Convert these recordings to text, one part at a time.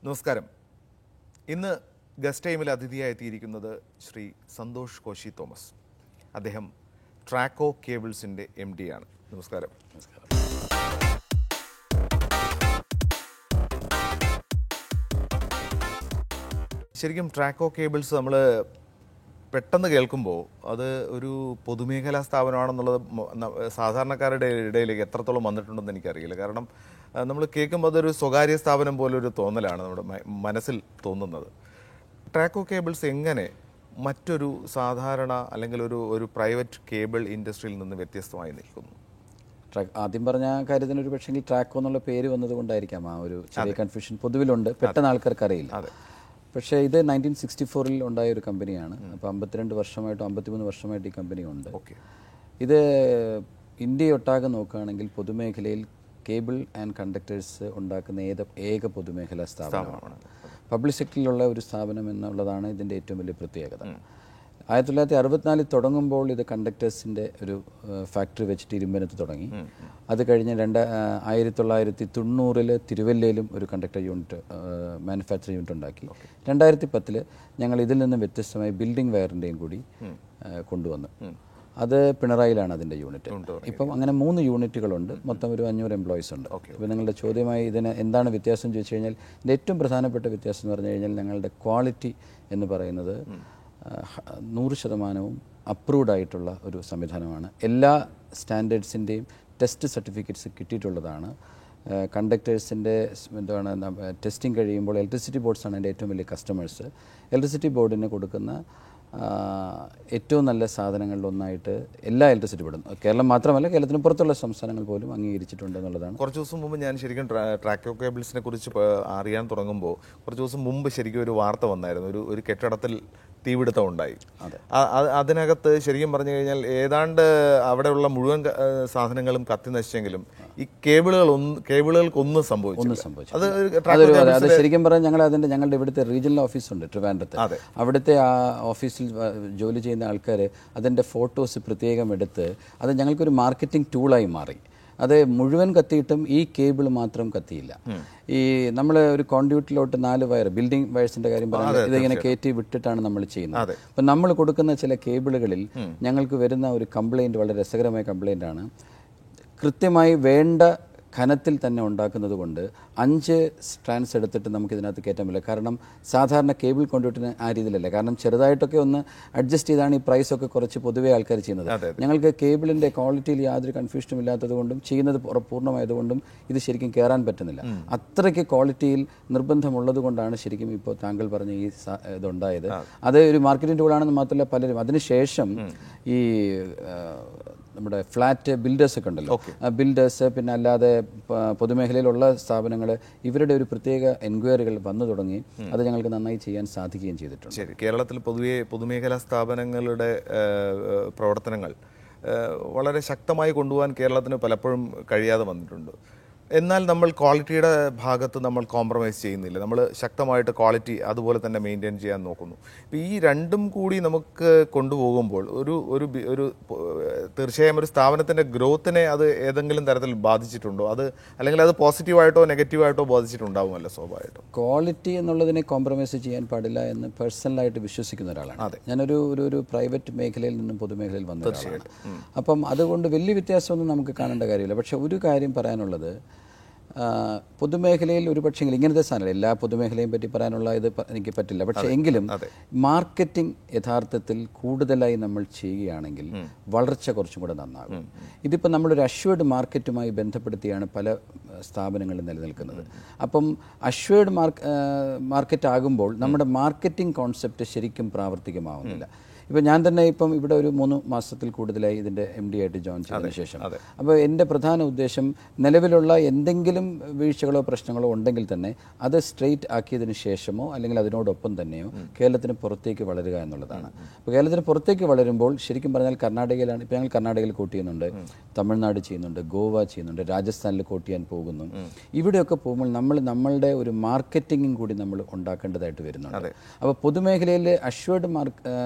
നമസ്കാരം. ഇന്ന് ഗസ്റ്റ് ടൈമിൽ അതിഥിയായി എത്തിയിരിക്കുന്നത് ശ്രീ സന്തോഷ് കോശി തോമസ്. അദ്ദേഹം ട്രാക്കോ കേബിൾസിൻ്റെ MD ആണ്. നമസ്കാരം. ശരിക്കും ട്രാക്കോ കേബിൾസ് നമ്മൾ പെട്ടെന്ന് കേൾക്കുമ്പോൾ അത് ഒരു പൊതുമേഖലാ സ്ഥാപനമാണെന്നുള്ളത് സാധാരണക്കാരുടെ ഇടയിലേക്ക് എത്രത്തോളം വന്നിട്ടുണ്ടെന്ന് എനിക്കറിയില്ല. കാരണം നമ്മൾ കേൾക്കുമ്പോൾ അതൊരു സ്വകാര്യ സ്ഥാപനം പോലൊരു തോന്നലാണ് നമ്മുടെ മനസ്സിൽ തോന്നുന്നത്. ട്രാക്കോ കേബിൾസ് എങ്ങനെ മറ്റൊരു സാധാരണ അല്ലെങ്കിൽ ഒരു പ്രൈവറ്റ് കേബിൾ ഇൻഡസ്ട്രിയിൽ നിന്ന് വ്യത്യസ്തമായി നിൽക്കുന്നു? ആദ്യം പറഞ്ഞ കാര്യത്തിന് ഒരു പക്ഷേ ട്രാക്കോ എന്നുള്ള പേര് വന്നതുകൊണ്ടായിരിക്കാം ആ ഒരു ചെറിയ കൺഫ്യൂഷൻ പൊതുവിലുണ്ട്. പെട്ടെന്ന് ആൾക്കാർക്ക് അറിയില്ല. പക്ഷേ ഇത് 1964 ഉണ്ടായ ഒരു കമ്പനിയാണ്. അപ്പോൾ 52 വർഷമായിട്ടോ 53 വർഷമായിട്ട് ഈ കമ്പനി ഉണ്ട്. ഇത് ഇന്ത്യയൊട്ടാകെ നോക്കുകയാണെങ്കിൽ പൊതുമേഖലയിൽ കേബിൾ ആൻഡ് കണ്ടക്ടേഴ്സ് ഉണ്ടാക്കുന്ന ഏക പൊതുമേഖലാ സ്ഥാപനമാണ്. പബ്ലിക് സെക്ടറിലുള്ള ഒരു സ്ഥാപനം എന്നുള്ളതാണ് ഇതിൻ്റെ ഏറ്റവും വലിയ പ്രത്യേകത. 1964 തുടങ്ങുമ്പോൾ ഇത് കണ്ടക്ടേഴ്സിൻ്റെ ഒരു ഫാക്ടറി വെച്ചിട്ട് ഇരുമ്പനത്ത് തുടങ്ങി. അത് കഴിഞ്ഞ് 1990 തിരുവല്ലയിലും ഒരു കണ്ടക്ടർ യൂണിറ്റ് മാനുഫാക്ചറിംഗ് യൂണിറ്റ് ഉണ്ടാക്കി. 2010 ഞങ്ങൾ ഇതിൽ നിന്ന് വ്യത്യസ്തമായി ബിൽഡിംഗ് വയറിൻ്റെയും കൂടി കൊണ്ടുവന്നു. അത് പിണറായിലാണ് അതിൻ്റെ യൂണിറ്റ്. ഇപ്പം അങ്ങനെ 3 യൂണിറ്റുകളുണ്ട്. മൊത്തം ഒരു 500 എംപ്ലോയീസ് ഉണ്ട്. ഇപ്പോൾ നിങ്ങളുടെ ചോദ്യമായി ഇതിന് എന്താണ് വ്യത്യാസം ചോദിച്ചു കഴിഞ്ഞാൽ ഇതിൻ്റെ ഏറ്റവും പ്രധാനപ്പെട്ട വ്യത്യാസം എന്ന് പറഞ്ഞു കഴിഞ്ഞാൽ ഞങ്ങളുടെ ക്വാളിറ്റി എന്ന് പറയുന്നത് 100% അപ്രൂവ്ഡ് ആയിട്ടുള്ള ഒരു സംവിധാനമാണ്. എല്ലാ സ്റ്റാൻഡേർഡ്സിൻ്റെയും ടെസ്റ്റ് സർട്ടിഫിക്കറ്റ്സ് കിട്ടിയിട്ടുള്ളതാണ്. കണ്ടക്ടേഴ്സിൻ്റെ ടെസ്റ്റിംഗ് കഴിയുമ്പോൾ ഇലക്ട്രിസിറ്റി ബോർഡ്സാണ് എൻ്റെ ഏറ്റവും വലിയ കസ്റ്റമേഴ്സ്. ഇലക്ട്രിസിറ്റി ബോർഡിന് കൊടുക്കുന്ന ഏറ്റവും നല്ല സാധനങ്ങളിലൊന്നായിട്ട് എല്ലാ ഇലക്ട്രിസിറ്റി ബോർഡും കേരളം മാത്രമല്ല കേരളത്തിന് പുറത്തുള്ള സംസ്ഥാനങ്ങൾ പോലും അംഗീകരിച്ചിട്ടുണ്ട് എന്നുള്ളതാണ്. കുറച്ച് ദിവസം മുമ്പ് ഞാൻ ശരിക്കും ട്രാക്കോ കേബിൾസിനെ കുറിച്ച് അറിയാൻ തുടങ്ങുമ്പോൾ കുറച്ച് ദിവസം മുമ്പ് ശരിക്കും ഒരു വാർത്ത വന്നായിരുന്നു. ഒരു കെട്ടിടത്തിൽ തീപിടുത്തം ഉണ്ടായി. അതിനകത്ത് ശരിക്കും പറഞ്ഞു കഴിഞ്ഞാൽ ഏതാണ്ട് അവിടെയുള്ള മുഴുവൻ സാധനങ്ങളും കത്തി നശിച്ചെങ്കിലും ഈ കേബിളുകൾക്കൊന്നും സംഭവിച്ചു. അത് ശരിക്കും പറഞ്ഞാൽ ഞങ്ങളുടെ ഇവിടുത്തെ റീജിയണൽ ഓഫീസുണ്ട് ട്രിവാൻഡ്രത്ത്. അവിടുത്തെ ആ ഓഫീസിൽ ജോലി ചെയ്യുന്ന ആൾക്കാർ അതിൻ്റെ ഫോട്ടോസ് പ്രത്യേകം എടുത്ത് അത് ഞങ്ങൾക്കൊരു മാർക്കറ്റിംഗ് ടൂളായി മാറി. അത് മുഴുവൻ കത്തിയിട്ടും ഈ കേബിൾ മാത്രം കത്തിയില്ല. ഈ നമ്മൾ ഒരു കോൺഡ്യൂട്ടിലോട്ട് 4 വയർ ബിൽഡിംഗ് വയർസിന്റെ കാര്യം പറയുന്നത് ഇതിങ്ങനെ കയറ്റി വിട്ടിട്ടാണ് നമ്മൾ ചെയ്യുന്നത്. അപ്പം നമ്മൾ കൊടുക്കുന്ന ചില കേബിളുകളിൽ ഞങ്ങൾക്ക് വരുന്ന ഒരു കംപ്ലൈൻറ്റ് വളരെ രസകരമായ കംപ്ലൈൻ്റ് ആണ്. കൃത്യമായി വേണ്ട ഖനത്തിൽ തന്നെ ഉണ്ടാക്കുന്നത് കൊണ്ട് 5 സ്ട്രാൻഡ്സ് എടുത്തിട്ട് നമുക്ക് ഇതിനകത്ത് കയറ്റാൻ പറ്റില്ല. കാരണം സാധാരണ കേബിൾ കോൺഡ്യൂട്ടിന് ആ രീതിയിലല്ല. കാരണം ചെറുതായിട്ടൊക്കെ ഒന്ന് അഡ്ജസ്റ്റ് ചെയ്താണ് ഈ പ്രൈസൊക്കെ കുറച്ച് പൊതുവേ ആൾക്കാർ ചെയ്യുന്നത്. ഞങ്ങൾക്ക് കേബിളിൻ്റെ ക്വാളിറ്റിയിൽ യാതൊരു കൺഫ്യൂഷനും ഇല്ലാത്തത് കൊണ്ടും ചെയ്യുന്നത് പൂർണ്ണമായതുകൊണ്ടും ഇത് ശരിക്കും കയറാൻ പറ്റുന്നില്ല. അത്രയ്ക്ക് ക്വാളിറ്റിയിൽ നിർബന്ധമുള്ളത് കൊണ്ടാണ് ശരിക്കും ഇപ്പോൾ താങ്കൾ പറഞ്ഞ ഈ ഇതുണ്ടായത്. അത് ഒരു മാർക്കറ്റിംഗ് ടൂളാണെന്ന് മാത്രമല്ല പലരും അതിനുശേഷം ഈ നമ്മുടെ ഫ്ലാറ്റ് ബിൽഡേഴ്സൊക്കെ ഉണ്ടല്ലോ, ബിൽഡേഴ്സ് പിന്നെ അല്ലാതെ പൊതുമേഖലയിലുള്ള സ്ഥാപനങ്ങൾ ഇവരുടെ ഒരു പ്രത്യേക എൻക്വയറികൾ വന്നു തുടങ്ങി. അത് ഞങ്ങൾക്ക് നന്നായി ചെയ്യാൻ സാധിക്കുകയും ചെയ്തിട്ടുണ്ട്. ശരി. കേരളത്തിൽ പൊതുവെ പൊതുമേഖലാ സ്ഥാപനങ്ങളുടെ പ്രവർത്തനങ്ങൾ വളരെ ശക്തമായി കൊണ്ടുപോകാൻ കേരളത്തിന് പലപ്പോഴും കഴിയാതെ വന്നിട്ടുണ്ട്. എന്നാൽ നമ്മൾ ക്വാളിറ്റിയുടെ ഭാഗത്ത് നമ്മൾ കോംപ്രമൈസ് ചെയ്യുന്നില്ല. നമ്മൾ ശക്തമായിട്ട് ക്വാളിറ്റി അതുപോലെ തന്നെ മെയിൻറ്റെയിൻ ചെയ്യാൻ നോക്കുന്നു. ഇപ്പോൾ ഈ രണ്ടും കൂടി നമുക്ക് കൊണ്ടുപോകുമ്പോൾ ഒരു തീർച്ചയായും ഒരു സ്ഥാപനത്തിൻ്റെ ഗ്രോത്തിനെ അത് ഏതെങ്കിലും തരത്തിൽ ബാധിച്ചിട്ടുണ്ടോ? അല്ലെങ്കിൽ അത് പോസിറ്റീവായിട്ടോ നെഗറ്റീവായിട്ടോ ബാധിച്ചിട്ടുണ്ടാവുമല്ലോ സ്വാഭാവികമായിട്ടും. ക്വാളിറ്റി എന്നുള്ളതിനെ കോംപ്രമൈസ് ചെയ്യാൻ പാടില്ല എന്ന് പേഴ്സണലായിട്ട് വിശ്വസിക്കുന്ന ഒരാളാണ്. ഞാനൊരു പ്രൈവറ്റ് മേഖലയിൽ നിന്നും പൊതുമേഖലയിൽ വന്ന ഒരാളാണ്. അപ്പം അതുകൊണ്ട് വലിയ വ്യത്യാസമൊന്നും നമുക്ക് കാണേണ്ട കാര്യമില്ല. പക്ഷേ ഒരു കാര്യം പറയാനുള്ളത്, പൊതുമേഖലയിൽ ഒരു പക്ഷേ ഇങ്ങനത്തെ സാധനങ്ങൾ എല്ലാ പൊതുമേഖലയും പറ്റി പറയാനുള്ള ഇത് എനിക്ക് പറ്റില്ല. പക്ഷേ എങ്കിലും മാർക്കറ്റിംഗ് യഥാർത്ഥത്തിൽ കൂടുതലായി നമ്മൾ ചെയ്യുകയാണെങ്കിൽ വളർച്ച കുറച്ചും കൂടെ നന്നാകും. ഇതിപ്പോൾ നമ്മളൊരു അഷ്വേർഡ് മാർക്കറ്റുമായി ബന്ധപ്പെടുത്തിയാണ് പല സ്ഥാപനങ്ങളും നിലനിൽക്കുന്നത്. അപ്പം അഷ്വേർഡ് മാർക്കറ്റ് ആകുമ്പോൾ നമ്മുടെ മാർക്കറ്റിംഗ് കോൺസെപ്റ്റ് ശരിക്കും പ്രാവർത്തികമാവുന്നില്ല. ഇപ്പോൾ ഞാൻ തന്നെ ഇപ്പം ഇവിടെ ഒരു 3 മാസത്തിൽ കൂടുതലായി ഇതിൻ്റെ MD ആയിട്ട് ജോയിൻ ചെയ്തതിനു ശേഷം. അപ്പോൾ എൻ്റെ പ്രധാന ഉദ്ദേശം നിലവിലുള്ള എന്തെങ്കിലും വീഴ്ചകളോ പ്രശ്നങ്ങളോ ഉണ്ടെങ്കിൽ തന്നെ അത് സ്ട്രെയിറ്റ് ആക്കിയതിന് ശേഷമോ അല്ലെങ്കിൽ അതിനോടൊപ്പം തന്നെയോ കേരളത്തിന് പുറത്തേക്ക് വളരുക എന്നുള്ളതാണ്. അപ്പോൾ കേരളത്തിന് പുറത്തേക്ക് വളരുമ്പോൾ ശരിക്കും പറഞ്ഞാൽ കർണാടകയിലാണ്. ഇപ്പോൾ ഞങ്ങൾ കർണാടകയിൽ കോട്ട് ചെയ്യുന്നുണ്ട്, തമിഴ്നാട് ചെയ്യുന്നുണ്ട്, ഗോവ ചെയ്യുന്നുണ്ട്, രാജസ്ഥാനിൽ കോട്ട് ചെയ്യാൻ പോകുന്നു. ഇവിടെയൊക്കെ പോകുമ്പോൾ നമ്മളുടെ ഒരു മാർക്കറ്റിംഗും കൂടി നമ്മൾ ഉണ്ടാക്കേണ്ടതായിട്ട് വരുന്നുണ്ട്. അപ്പോൾ പൊതുമേഖലയിൽ അഷ്വേർഡ്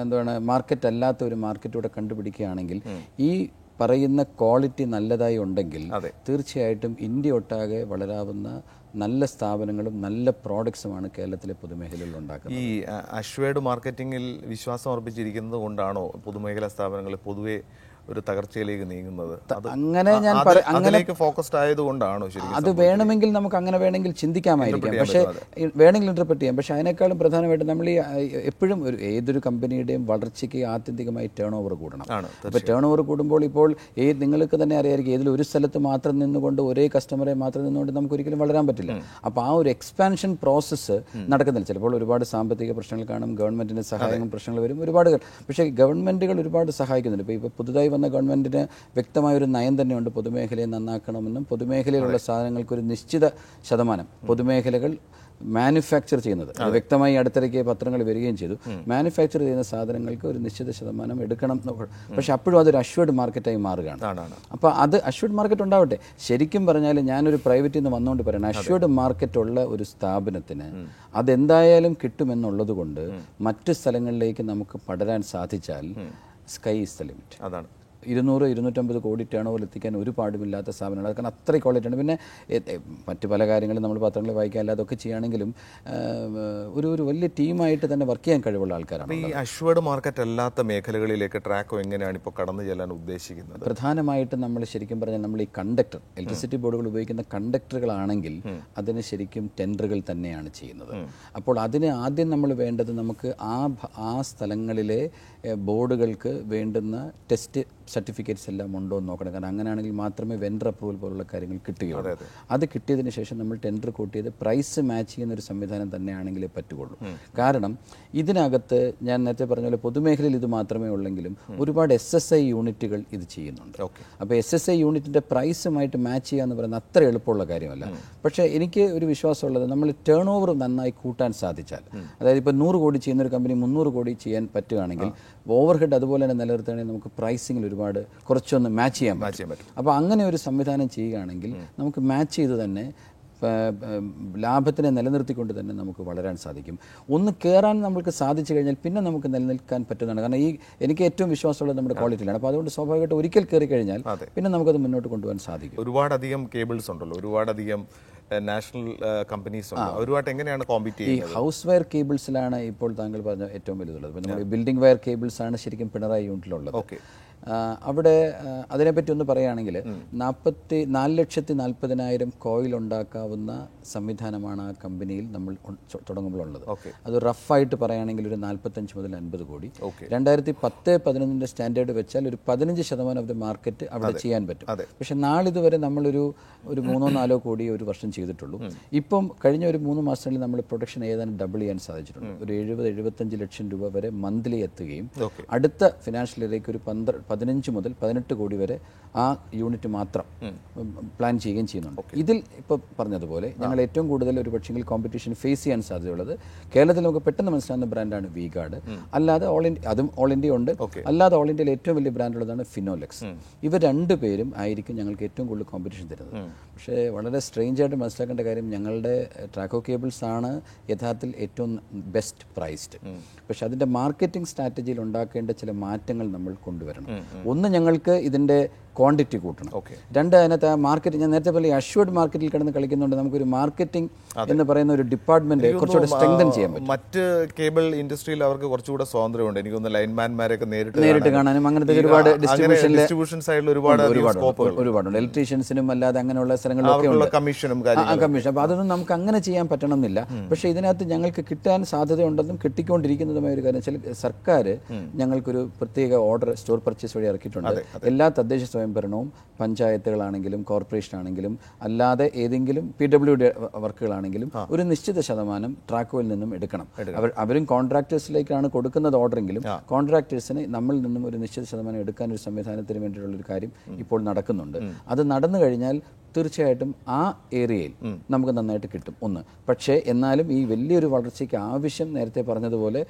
മാർക്കറ്റ് അല്ലാത്ത ഒരു മാർക്കറ്റൂടെ കണ്ടുപിടിക്കുകയാണെങ്കിൽ ഈ പറയുന്ന ക്വാളിറ്റി നല്ലതായി ഉണ്ടെങ്കിൽ തീർച്ചയായിട്ടും ഇന്ത്യ ഒട്ടാകെ വളരാവുന്ന നല്ല സ്ഥാപനങ്ങളും നല്ല പ്രോഡക്ട്സുമാണ് കേരളത്തിലെ പൊതുമേഖലയിൽ ഉണ്ടാക്കുന്നത്. ഈ അഷ്വേഡ് മാർക്കറ്റിങ്ങിൽ വിശ്വാസം അർപ്പിച്ചിരിക്കുന്നത് കൊണ്ടാണോ പൊതുമേഖലാ സ്ഥാപനങ്ങൾ പൊതുവെ ഒരു തകർച്ചയിലേക്ക് നീങ്ങുന്നത്? അങ്ങനെ ഞാൻ അതിലേക്ക് ഫോക്കസ്ഡ് ആയതുകൊണ്ടാണോ? ശരിക്കും അത് വേണമെങ്കിൽ നമുക്ക് അങ്ങനെ വേണമെങ്കിൽ ചിന്തിക്കാമായിരിക്കാം, പക്ഷേ വേണമെങ്കിൽ ഇന്റർപ്രറ്റ് ചെയ്യാം. പക്ഷേ അതിനേക്കാളും പ്രധാനമായിട്ട് നമ്മൾ ഈ എപ്പോഴും ഏതൊരു കമ്പനിയുടെയും വളർച്ചയ്ക്ക് ആത്യന്തികമായി ടേൺ ഓവർ കൂടണം. അപ്പോൾ ടേൺ ഓവർ കൂടുമ്പോൾ ഇപ്പോൾ നിങ്ങൾക്ക് തന്നെ അറിയാമായിരിക്കും, ഏതിൽ ഒരു സ്ഥലത്ത് മാത്രം നിന്നുകൊണ്ട് ഒരേ കസ്റ്റമറെ മാത്രം നിന്നുകൊണ്ട് നമുക്ക് ഒരിക്കലും വളരാൻ പറ്റില്ല. അപ്പോൾ ആ ഒരു എക്സ്പാൻഷൻ പ്രോസസ്സ് നടക്കുന്നില്ല. ചിലപ്പോൾ ഒരുപാട് സാമ്പത്തിക പ്രശ്നങ്ങൾ കാണും, ഗവൺമെന്റിന്റെ സഹായം പ്രശ്നങ്ങൾ വരും, ഒരുപാട്. പക്ഷേ ഗവൺമെന്റുകൾ ഒരുപാട് സഹായിക്കുന്നുണ്ട്. ഇപ്പോൾ പുതുതായി വന്ന ഗവൺമെന്റിന് വ്യക്തമായൊരു നയം തന്നെയുണ്ട്, പൊതുമേഖലയെ നന്നാക്കണമെന്നും പൊതുമേഖലയിലുള്ള സാധനങ്ങൾക്ക് ഒരു നിശ്ചിത ശതമാനം പൊതുമേഖലകൾ മാനുഫാക്ചർ ചെയ്യുന്നത് വ്യക്തമായി അടുത്തിടയ്ക്ക് പത്രങ്ങൾ വരികയും ചെയ്തു. മാനുഫാക്ചർ ചെയ്യുന്ന സാധനങ്ങൾക്ക് ഒരു നിശ്ചിത ശതമാനം എടുക്കണം. പക്ഷെ അപ്പോഴും അതൊരു അഷ്വേർഡ് മാർക്കറ്റായി മാറുകയാണ്. അപ്പോൾ അത് അഷ്വേർഡ് മാർക്കറ്റ് ഉണ്ടാവട്ടെ. ശരിക്കും പറഞ്ഞാൽ ഞാനൊരു പ്രൈവറ്റിൽ നിന്ന് വന്നുകൊണ്ട് പറയണം, അഷ്വേർഡ് മാർക്കറ്റ് ഉള്ള ഒരു സ്ഥാപനത്തിന് അതെന്തായാലും കിട്ടുമെന്നുള്ളത് കൊണ്ട് മറ്റ് സ്ഥലങ്ങളിലേക്ക് നമുക്ക് പടരാൻ സാധിച്ചാൽ സ്കൈ ഈസ് ദ ലിമിറ്റ്. അതാണ് 200-250 കോടി ടേൺ ഓവർ എത്തിക്കാൻ ഒരു പാടുമില്ലാത്ത സ്ഥാപനങ്ങൾ. കാരണം അത്ര ക്വാളിറ്റിയാണ്. പിന്നെ മറ്റു പല കാര്യങ്ങളും നമ്മൾ പത്രങ്ങൾ വായിക്കാൻ അല്ലാതൊക്കെ ചെയ്യുകയാണെങ്കിലും ഒരു വലിയ ടീമായിട്ട് തന്നെ വർക്ക് ചെയ്യാൻ കഴിവുള്ള ആൾക്കാരാണ്. ഈ അഷ്വേർഡ് മാർക്കറ്റ് അല്ലാത്ത മേഖലകളിലേക്ക് ട്രാക്കോ എങ്ങനെയാണ് ഇപ്പോൾ കടന്നു ചെല്ലാൻ ഉദ്ദേശിക്കുന്നത്? പ്രധാനമായിട്ടും നമ്മൾ ശരിക്കും പറഞ്ഞാൽ നമ്മൾ ഈ കണ്ടക്ടർ, ഇലക്ട്രിസിറ്റി ബോർഡുകൾ ഉപയോഗിക്കുന്ന കണ്ടക്ടറുകളാണെങ്കിൽ അതിന് ശരിക്കും ടെൻഡറുകൾ തന്നെയാണ് ചെയ്യുന്നത്. അപ്പോൾ അതിന് ആദ്യം നമ്മൾ വേണ്ടത് നമുക്ക് ആ സ്ഥലങ്ങളിലെ ബോർഡുകൾക്ക് വേണ്ടുന്ന ടെസ്റ്റ് സർട്ടിഫിക്കറ്റ്സ് എല്ലാം ഉണ്ടോ എന്ന് നോക്കണം. കാരണം അങ്ങനെയാണെങ്കിൽ മാത്രമേ വെൻഡർ അപ്രൂവൽ പോലുള്ള കാര്യങ്ങൾ കിട്ടുകയുള്ളൂ. അത് കിട്ടിയതിന് ശേഷം നമ്മൾ ടെൻഡർ കോട്ട് ചെയ്ത് പ്രൈസ് മാച്ച് ചെയ്യുന്ന ഒരു സംവിധാനം തന്നെയാണെങ്കിലേ പറ്റുകയുള്ളൂ. കാരണം ഇതിനകത്ത് ഞാൻ നേരത്തെ പറഞ്ഞ പോലെ പൊതുമേഖലയിൽ ഇത് മാത്രമേ ഉള്ളെങ്കിലും ഒരുപാട് SSI യൂണിറ്റുകൾ ഇത് ചെയ്യുന്നുണ്ട്. അപ്പോൾ SSI യൂണിറ്റിൻ്റെ പ്രൈസുമായിട്ട് മാച്ച് ചെയ്യുക എന്ന് പറയുന്നത് അത്ര എളുപ്പമുള്ള കാര്യമല്ല. പക്ഷേ എനിക്ക് ഒരു വിശ്വാസമുള്ളത്, നമ്മൾ ടേൺ ഓവർ നന്നായി കൂട്ടാൻ സാധിച്ചാൽ, അതായത് ഇപ്പോൾ 100 കോടി ചെയ്യുന്ന ഒരു കമ്പനി 300 കോടി ചെയ്യാൻ പറ്റുകയാണെങ്കിൽ ഓവർഹെഡ് അതുപോലെ തന്നെ നിലനിർത്തുകയാണെങ്കിൽ നമുക്ക് പ്രൈസിങ്ങിൽ ഒരുപാട് കുറച്ചൊന്ന് മാച്ച് ചെയ്യാൻ പറ്റും. അപ്പോൾ അങ്ങനെ ഒരു സംവിധാനം ചെയ്യുകയാണെങ്കിൽ നമുക്ക് മാച്ച് ചെയ്ത് തന്നെ ലാഭത്തിനെ നിലനിർത്തിക്കൊണ്ട് തന്നെ നമുക്ക് വളരാൻ സാധിക്കും. ഒന്ന് കയറാൻ നമുക്ക് സാധിച്ചു കഴിഞ്ഞാൽ പിന്നെ നമുക്ക് നിലനിൽക്കാൻ പറ്റുന്നതാണ്. കാരണം എനിക്ക് ഏറ്റവും വിശ്വാസമുള്ളത് നമ്മുടെ ക്വാളിറ്റിയിലാണ്. അപ്പോൾ അതുകൊണ്ട് സ്വാഭാവികമായിട്ട് ഒരിക്കൽ കയറി കഴിഞ്ഞാൽ പിന്നെ നമുക്കത് മുന്നോട്ട് കൊണ്ടുപോകാൻ സാധിക്കും. ഒരുപാടധികം കേബിൾസ് ഉണ്ടല്ലോ, ഒരുപാടധികം നാഷണൽ കമ്പനീസ് ഉണ്ട്. ഒരുപാട് എങ്ങനെയാണ് കോമ്പീറ്റ് ചെയ്യുന്നത്? ഈ ഹൗസ് വയർ കേബിൾസിലാണ് ഇപ്പോൾ താങ്കൾ പറഞ്ഞ ഏറ്റവും വലുതുള്ളത്. ഇപ്പോൾ നമ്മൾ ബിൽഡിംഗ് വയർ കേബിൾസ് ആണ് ശരിക്കും പിണറായി യൂണിറ്റിലുള്ളത്. അവിടെ അതിനെപ്പറ്റി ഒന്ന് പറയുകയാണെങ്കിൽ 4,40,000 കോയിൽ ഉണ്ടാക്കാവുന്ന സംവിധാനമാണ് ആ കമ്പനിയിൽ നമ്മൾ തുടങ്ങുമ്പോൾ ഉള്ളത്. അത് റഫായിട്ട് പറയുകയാണെങ്കിൽ ഒരു 45 മുതൽ 50 കോടി. 2010-11 സ്റ്റാൻഡേർഡ് വെച്ചാൽ ഒരു 15% ഓഫ് ദ മാർക്കറ്റ് അവിടെ ചെയ്യാൻ പറ്റും. പക്ഷെ നാളിതുവരെ നമ്മളൊരു 3-4 കോടി ഒരു വർഷം ചെയ്തിട്ടുള്ളൂ. ഇപ്പം കഴിഞ്ഞ ഒരു 3 മാസങ്ങളിൽ നമ്മൾ പ്രൊഡക്ഷൻ ഏതാനും ഡബിൾ ചെയ്യാൻ സാധിച്ചിട്ടുണ്ട്. ഒരു 70-75 ലക്ഷം രൂപ വരെ മന്ത്ലി എത്തുകയും അടുത്ത ഫിനാൻഷ്യൽ ഇയറിലേക്ക് ഒരു 15 മുതൽ 18 കോടി വരെ ആ യൂണിറ്റ് മാത്രം പ്ലാൻ ചെയ്യുകയും ചെയ്യുന്നുണ്ട്. ഇതിൽ ഇപ്പോൾ പറഞ്ഞതുപോലെ ഞങ്ങൾ ഏറ്റവും കൂടുതൽ ഒരു പക്ഷെങ്കിൽ കോമ്പറ്റീഷൻ ഫേസ് ചെയ്യാൻ സാധ്യതയുള്ളത് കേരളത്തിൽ നമുക്ക് പെട്ടെന്ന് മനസ്സിലാകുന്ന ബ്രാൻഡാണ് വി-ഗാർഡ്. അല്ലാതെ അതും ഓൾ ഇന്ത്യ ഉണ്ട്. അല്ലാതെ ഓൾ ഇന്ത്യയിൽ ഏറ്റവും വലിയ ബ്രാൻഡുള്ളതാണ് ഫിനോലെക്സ്. ഇവർ രണ്ടുപേരും ആയിരിക്കും ഞങ്ങൾക്ക് ഏറ്റവും കൂടുതൽ കോമ്പറ്റീഷൻ തരുന്നത്. പക്ഷേ വളരെ സ്ട്രേഞ്ച് ആയിട്ട് മനസ്സിലാക്കേണ്ട കാര്യം, ഞങ്ങളുടെ ട്രാക്കോ കേബിൾസ് ആണ് യഥാർത്ഥത്തിൽ ഏറ്റവും ബെസ്റ്റ് പ്രൈസ്ഡ്. പക്ഷെ അതിൻ്റെ മാർക്കറ്റിംഗ് സ്ട്രാറ്റജിയിൽ ഉണ്ടാക്കേണ്ട ചില മാറ്റങ്ങൾ നമ്മൾ കൊണ്ടുവരണം. ഒന്ന്, ഞങ്ങൾക്ക് ഇതിൻ്റെ ക്വാണ്ടിറ്റി കൂട്ടണം. 2, അതിനകത്ത് ആ മാർക്കറ്റ്, ഞാൻ നേരത്തെ പോലെ അഷ്വേർഡ് മാർക്കറ്റിൽ കിടന്ന് കളിക്കുന്നുണ്ട്, നമുക്കൊരു മാർക്കറ്റിംഗ് എന്ന് പറയുന്ന ഒരു ഡിപ്പാർട്ട്മെന്റ് കുറച്ചുകൂടെ സ്ട്രെങ്തൻ ചെയ്യാൻ പറ്റും. മറ്റ് കേബിൾ ഇൻഡസ്ട്രിയിൽ അവർക്ക് കുറച്ചുകൂടെ സ്വാതന്ത്ര്യമുണ്ട്. എനിക്കൊന്ന് ലൈൻമാൻമാരെയൊക്കെ നേരിട്ട് കാണാനും അങ്ങനത്തെ ഒരുപാട് ഡിസ്ട്രിബ്യൂഷൻ സൈഡിൽ ഒരുപാടുണ്ട്. ഇലക്ട്രീഷ്യൻസിനും അല്ലാതെ അങ്ങനെയുള്ള സ്ഥലങ്ങളിലൊക്കെ കമ്മീഷൻ. അപ്പോൾ അതൊന്നും നമുക്ക് അങ്ങനെ ചെയ്യാൻ പറ്റണമെന്നില്ല. പക്ഷേ ഇതിനകത്ത് ഞങ്ങൾക്ക് കിട്ടാൻ സാധ്യതയുണ്ടെന്നും കിട്ടിക്കൊണ്ടിരിക്കുന്നതുമായ ഒരു കാര്യം, സർക്കാർ ഞങ്ങൾക്കൊരു പ്രത്യേക ഓർഡർ സ്റ്റോർ പർച്ചേസ് വഴി ഇറക്കിയിട്ടുണ്ട്. എല്ലാ തദ്ദേശ സ്വയംഭരണവും, പഞ്ചായത്തുകളാണെങ്കിലും കോർപ്പറേഷൻ ആണെങ്കിലും അല്ലാതെ ഏതെങ്കിലും PWD വർക്കുകളാണെങ്കിലും ഒരു നിശ്ചിത ശതമാനം ട്രാക്കോയിൽ നിന്നും എടുക്കണം. അവരും കോൺട്രാക്ടേഴ്സിലേക്കാണ് കൊടുക്കുന്നത് ഓർഡറെങ്കിലും കോൺട്രാക്ടേഴ്സിന് നമ്മളിൽ നിന്നും ഒരു നിശ്ചിത ശതമാനം എടുക്കാൻ ഒരു സംവിധാനത്തിന് വേണ്ടിയിട്ടുള്ളൊരു കാര്യം ഇപ്പോൾ നടക്കുന്നുണ്ട്. അത് നടന്നു കഴിഞ്ഞാൽ തീർച്ചയായിട്ടും ആ ഏരിയയിൽ നമുക്ക് നന്നായിട്ട് കിട്ടും. ഒന്ന്, പക്ഷേ എന്നാലും ഈ വലിയൊരു വളർച്ചയ്ക്ക് ആവശ്യം നേരത്തെ പറഞ്ഞതുപോലെ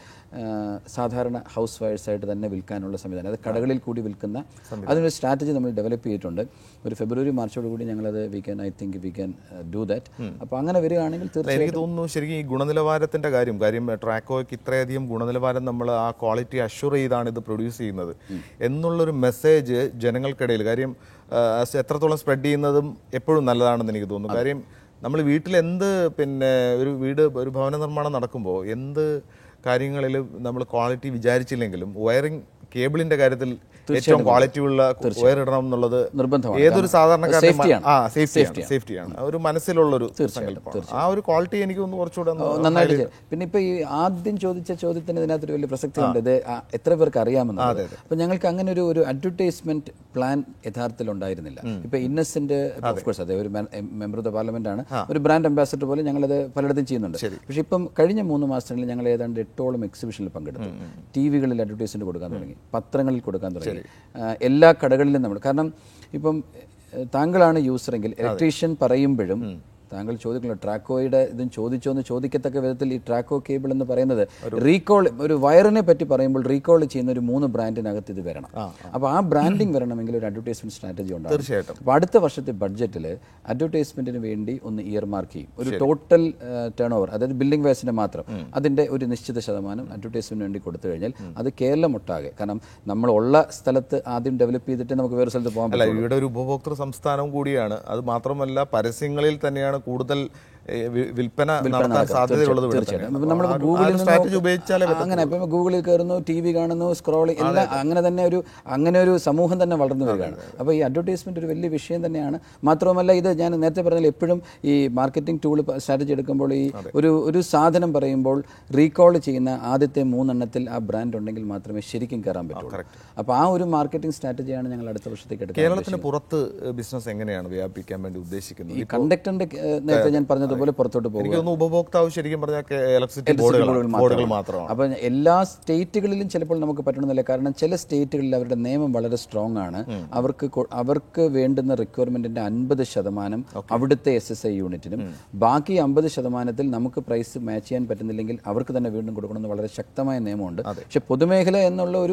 സാധാരണ ഹൗസ് വയേഴ്സായിട്ട് തന്നെ വിൽക്കാനുള്ള സംവിധാനം, അത് കടകളിൽ കൂടി വിൽക്കുന്ന അതിനൊരു സ്ട്രാറ്റജി നമ്മൾ ഡെവലപ്പ് ചെയ്തിട്ടുണ്ട്. ഒരു ഫെബ്രുവരി മാർച്ചോടുകൂടി ഞങ്ങളത് വി ക്യാൻ ഡു ദാറ്റ്. അപ്പോൾ അങ്ങനെ വരികയാണെങ്കിൽ തീർച്ചയായും എനിക്ക് തോന്നുന്നു ശരിക്കും ഈ ഗുണനിലവാരത്തിൻ്റെ കാര്യം ട്രാക്കോയ്ക്ക് ഇത്രയധികം ഗുണനിലവാരം നമ്മൾ ആ ക്വാളിറ്റി അഷ്യൂർ ചെയ്താണ് ഇത് പ്രൊഡ്യൂസ് ചെയ്യുന്നത് എന്നുള്ളൊരു മെസ്സേജ് ജനങ്ങൾക്കിടയിൽ, കാര്യം എത്രത്തോളം സ്പ്രെഡ് ചെയ്യുന്നതും എപ്പോഴും നല്ലതാണെന്ന് എനിക്ക് തോന്നുന്നു. കാര്യം നമ്മൾ വീട്ടിൽ എന്ത് പിന്നെ ഒരു ഭവന നിർമ്മാണം നടക്കുമ്പോൾ എന്ത് കാര്യങ്ങളിലും നമ്മൾ ക്വാളിറ്റി വിചാരിച്ചില്ലെങ്കിലും വയറിംഗ് കേബിളിന്റെ കാര്യത്തിൽ ഏറ്റവും ക്വാളിറ്റി ഉള്ള വയർ ഇടണം എന്നുള്ളത് നിർബന്ധമാണ്. ഏതൊരു സാധാരണക്കാരനും സേഫ്റ്റിയാണ്. ഒരു മനസ്സിലുള്ളൊരു സങ്കല്പമാണ്. ആ ഒരു ക്വാളിറ്റി എനിക്ക് ഒന്ന് കുറച്ചുകൂടെ നന്നായിട്ട്. പിന്നെ ഇപ്പൊ ഈ ആദ്യം ചോദിച്ച ചോദ്യത്തിന് ഇതിനകത്തൊരു വലിയ പ്രസക്തി ഉണ്ട്. ഇത് എത്ര പേർക്ക് അറിയാമെന്ന്. അപ്പൊ ഞങ്ങൾക്ക് അങ്ങനെ ഒരു അഡ്വർടൈസ്മെന്റ് പ്ലാൻ യഥാർത്ഥത്തിൽ ഉണ്ടായിരുന്നില്ല. ഇപ്പൊ ഇന്നസെന്റ് ഓഫ്കോഴ്സ് അതെ ഒരു മെമ്പർ ഓഫ് ദ പാർലമെന്റ് ആണ്, ഒരു ബ്രാൻഡ് അംബാസഡർ പോലെ ഞങ്ങളത് പലയിടത്തും ചെയ്യുന്നുണ്ട്. പക്ഷെ ഇപ്പം കഴിഞ്ഞ 3 മാസങ്ങളിൽ ഞങ്ങൾ ഏതാണ്ട് 8ഓളം എക്സിബിഷനിൽ പങ്കെടുത്തു. ടിവികളിൽ അഡ്വർടൈസ്മെന്റ് കൊടുക്കാൻ തുടങ്ങി, പത്രങ്ങളിൽ കൊടുക്കാൻ തുടങ്ങി, എല്ലാ കടകളിലും നമ്മൾ. കാരണം ഇപ്പം താങ്കളാണ് യൂസറെങ്കിൽ ഇലക്ട്രീഷ്യൻ പറയുമ്പോഴും താങ്കൾ ചോദിക്കണല്ലോ ട്രാക്കോയുടെ ഇതും ചോദിച്ചോന്ന് ചോദിക്കത്തക്ക വിധത്തിൽ ഈ ട്രാക്കോ കേബിൾ എന്ന് പറയുന്നത് റീകോൾ, ഒരു വയറിനെ പറ്റി പറയുമ്പോൾ റീകോൾ ചെയ്യുന്ന ഒരു 3 ബ്രാൻഡിനകത്ത് ഇത് വരണം. അപ്പോൾ ആ ബ്രാൻഡിങ് വരണമെങ്കിൽ ഒരു അഡ്വർടൈസ്മെന്റ് സ്ട്രാറ്റജി ഉണ്ടാകും. തീർച്ചയായിട്ടും. അപ്പോൾ അടുത്ത വർഷത്തെ ബഡ്ജറ്റിൽ അഡ്വർടൈസ്മെന്റിന് വേണ്ടി ഒന്ന് ഇയർ മാർക്ക് ചെയ്യും. ഒരു ടോട്ടൽ ടേൺ ഓവർ, അതായത് ബിൽഡിംഗ് വൈസിന്റെ മാത്രം അതിന്റെ ഒരു നിശ്ചിത ശതമാനം അഡ്വർടൈസ്മെന്റിന് വേണ്ടി കൊടുത്തു കഴിഞ്ഞാൽ അത് കേരളം ഒട്ടാകെ, കാരണം നമ്മളുള്ള സ്ഥലത്ത് ആദ്യം ഡെവലപ്പ് ചെയ്തിട്ട് നമുക്ക് വേറെ സ്ഥലത്ത് പോകാൻ പറ്റില്ല. ഇവിടെ ഒരു ഉപഭോക്തൃ സംസ്ഥാനം കൂടിയാണ്. അത് മാത്രമല്ല പരസ്യങ്ങളിൽ തന്നെയാണ് കൂടുതൽ വിൽപ്പന നടത്താൻ സാധ്യതയുള്ളത്. നമ്മൾ ഗൂഗിളിൽ ഉപയോഗിച്ചാൽ അങ്ങനെ ഇപ്പം ഗൂഗിളിൽ കയറുന്നു, ടി വി കാണുന്നു, സ്ക്രോളിംഗ് എല്ലാം അങ്ങനെ ഒരു സമൂഹം തന്നെ വളർന്നു വരികയാണ്. അപ്പോൾ ഈ അഡ്വർടൈസ്മെന്റ് ഒരു വലിയ വിഷയം തന്നെയാണ്. മാത്രവുമല്ല ഇത് ഞാൻ നേരത്തെ പറഞ്ഞാൽ എപ്പോഴും ഈ മാർക്കറ്റിംഗ് ടൂൾ സ്ട്രാറ്റജി എടുക്കുമ്പോൾ ഈ ഒരു സാധനം പറയുമ്പോൾ റീകോൾ ചെയ്യുന്ന ആദ്യത്തെ 3 എണ്ണത്തിൽ ആ ബ്രാൻഡ് ഉണ്ടെങ്കിൽ മാത്രമേ ശരിക്കും കയറാൻ പറ്റുള്ളൂ. അപ്പോൾ ആ ഒരു മാർക്കറ്റിംഗ് സ്ട്രാറ്റജിയാണ് ഞങ്ങൾ അടുത്ത വർഷത്തേക്ക് എടുക്കുന്നത്. കേരളത്തിന് പുറത്ത് ബിസിനസ് എങ്ങനെയാണ് വ്യാപിക്കാൻ വേണ്ടി ഉദ്ദേശിക്കുന്നത്? ഈ കണ്ടക്ടറിന്റെ നേരത്തെ ഞാൻ പറഞ്ഞതുപോലെ പുറത്തോട്ട് പോകും. ഉപഭോക്താവ് ശരിക്കും പറഞ്ഞാൽ ഇലക്ട്രിസിറ്റി ബോർഡുകൾ മാത്രമാണ്. അപ്പൊ എല്ലാ സ്റ്റേറ്റുകളിലും ചിലപ്പോൾ നമുക്ക് പറ്റണമെന്നില്ല. കാരണം ചില സ്റ്റേറ്റുകളിൽ അവരുടെ നിയമം വളരെ സ്ട്രോങ് ആണ്. അവർക്ക് വേണ്ടുന്ന റിക്വയർമെന്റിന്റെ 50% അവിടുത്തെ SSI യൂണിറ്റിനും ബാക്കി 50% നമുക്ക് പ്രൈസ് മാച്ച് ചെയ്യാൻ പറ്റുന്നില്ലെങ്കിൽ അവർക്ക് തന്നെ വീണ്ടും കൊടുക്കണമെന്ന് വളരെ ശക്തമായ നിയമമുണ്ട്. പക്ഷെ പൊതുമേഖല എന്നുള്ള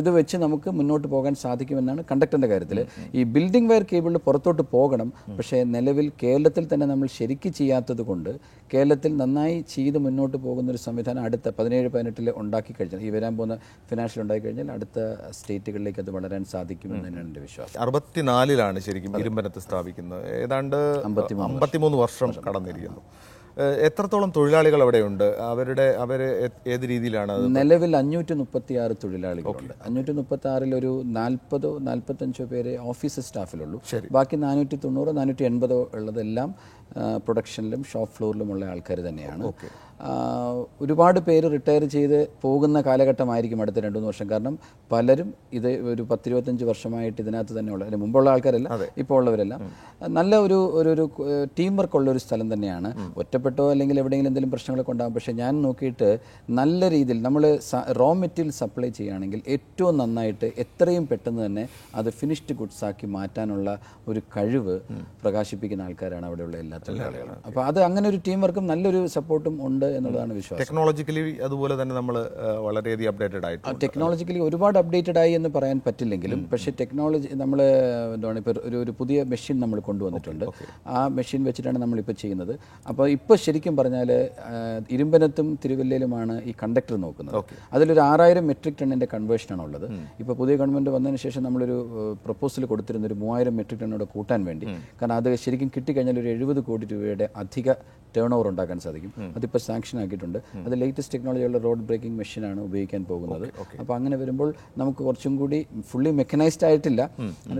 ഇത് വെച്ച് നമുക്ക് മുന്നോട്ട് പോകാൻ സാധിക്കുമെന്നാണ് കണ്ടക്ടറിന്റെ കാര്യത്തിൽ. ഈ ബിൽഡിംഗ് വയർ കേബിളിൽ പുറത്തോട്ട് പോകണം. പക്ഷേ നിലവിൽ കേരളത്തിൽ തന്നെ നമ്മൾ ശരിക്കും ചെയ്യാത്തത് കൊണ്ട് കേരളത്തിൽ നന്നായി ചെയ്ത് മുന്നോട്ട് പോകുന്ന ഒരു സംവിധാനം അടുത്ത 17-18 ഉണ്ടാക്കി കഴിഞ്ഞാൽ, ഈ വരാൻ പോകുന്ന ഫിനാൻഷ്യൽ ഉണ്ടാക്കി കഴിഞ്ഞാൽ അടുത്ത സ്റ്റേറ്റുകളിലേക്ക് അത് വളരാൻ സാധിക്കുമെന്ന് തന്നെയാണ് എൻ്റെ വിശ്വാസം. 64 ശരിക്കും ഇരുമ്പനത്ത് സ്ഥാപിക്കുന്നത്. ഏതാണ്ട് 53 വർഷം കടന്നിരിക്കുന്നു. എത്രത്തോളം തൊഴിലാളികൾ അവിടെയുണ്ട്? അവർ ഏത് രീതിയിലാണ്? നിലവിൽ 536 തൊഴിലാളികളുണ്ട്. 536 ഒരു 40-45 പേര് ഓഫീസ് സ്റ്റാഫിലുള്ളൂ. ബാക്കി 490-480 ഉള്ളതെല്ലാം പ്രൊഡക്ഷനിലും ഷോപ്പ് ഫ്ലോറിലുമുള്ള ആൾക്കാർ തന്നെയാണ്. ഒരുപാട് പേര് റിട്ടയർ ചെയ്ത് പോകുന്ന കാലഘട്ടമായിരിക്കും അടുത്ത 2-3 വർഷം. കാരണം പലരും ഇത് ഒരു 10-25 വർഷമായിട്ട് ഇതിനകത്ത് തന്നെ ഉള്ള, അതിന് മുമ്പുള്ള ആൾക്കാരല്ല, ഇപ്പോൾ ഉള്ളവരെല്ലാം നല്ല ഒരു ടീം വർക്ക് ഉള്ള ഒരു സ്ഥലം തന്നെയാണ്. ഒറ്റപ്പെട്ടോ അല്ലെങ്കിൽ എവിടെയെങ്കിലും എന്തെങ്കിലും പ്രശ്നങ്ങളൊക്കെ ഉണ്ടാകും. പക്ഷേ ഞാൻ നോക്കിയിട്ട് നല്ല രീതിയിൽ നമ്മൾ റോ മെറ്റീരിയൽ സപ്ലൈ ചെയ്യുകയാണെങ്കിൽ ഏറ്റവും നന്നായിട്ട് എത്രയും പെട്ടെന്ന് തന്നെ അത് ഫിനിഷ്ഡ് ഗുഡ്സ് ആക്കി മാറ്റാനുള്ള ഒരു കഴിവ് പ്രകാശിപ്പിക്കുന്ന ആൾക്കാരാണ് അവിടെയുള്ള എല്ലാ തൊഴിലാളികളും. അപ്പോൾ അത് അങ്ങനെ ഒരു ടീം വർക്കും നല്ലൊരു സപ്പോർട്ടും ഉണ്ട് എന്നുള്ളതാണ് വിശ്വാസം. ടെക്നോളജിക്കലി അതുപോലെ തന്നെ നമ്മൾ വളരെയധികം അപ്ഡേറ്റഡ് ആയിട്ട്, ടെക്നോളജിക്കലി ഒരുപാട് അപ്ഡേറ്റഡ് ആയി എന്ന് പറയാൻ പറ്റില്ലെങ്കിലും പക്ഷേ ടെക്നോളജി നമ്മൾ എന്താണ് ഇപ്പോൾ ഒരു പുതിയ മെഷീൻ നമ്മൾ കൊണ്ടുവന്നിട്ടുണ്ട്. ആ മെഷീൻ വെച്ചിട്ടാണ് നമ്മളിപ്പോൾ ചെയ്യുന്നത്. അപ്പോൾ ഇപ്പോൾ ശരിക്കും പറഞ്ഞാൽ ഇരുമ്പനത്തും തിരുവല്ലയിലുമാണ് ഈ കണ്ടക്ടർ നോക്കുന്നത്. അതിലൊരു 6000 മെട്രിക് ടണ്ണിൻ്റെ കൺവേർഷനാണ് ഉള്ളത്. ഇപ്പോൾ പുതിയ ഗവൺമെൻറ് വന്നതിന് ശേഷം നമ്മളൊരു പ്രപ്പോസൽ കൊടുത്തിരുന്ന ഒരു 3000 മെട്രിക് ടണ്ണോടെ കൂട്ടാൻ വേണ്ടി. കാരണം അത് ശരിക്കും കിട്ടിക്കഴിഞ്ഞാൽ ഒരു 70 കോടി രൂപയുടെ അധിക ടേൺ ഓവർ ഉണ്ടാക്കാൻ സാധിക്കും. അതിപ്പോൾ സാങ്ഷൻ ആക്കിയിട്ടുണ്ട്. അത് ലേറ്റസ്റ്റ് ടെക്നോളജിയുള്ള റോഡ് ബ്രേക്കിംഗ് മെഷീനാണ് ഉപയോഗിക്കാൻ പോകുന്നത്. അപ്പോൾ അങ്ങനെ വരുമ്പോൾ നമുക്ക് കുറച്ചും കൂടി ഫുള്ളി മെക്കനൈസ്ഡ് ആയിട്ടില്ല,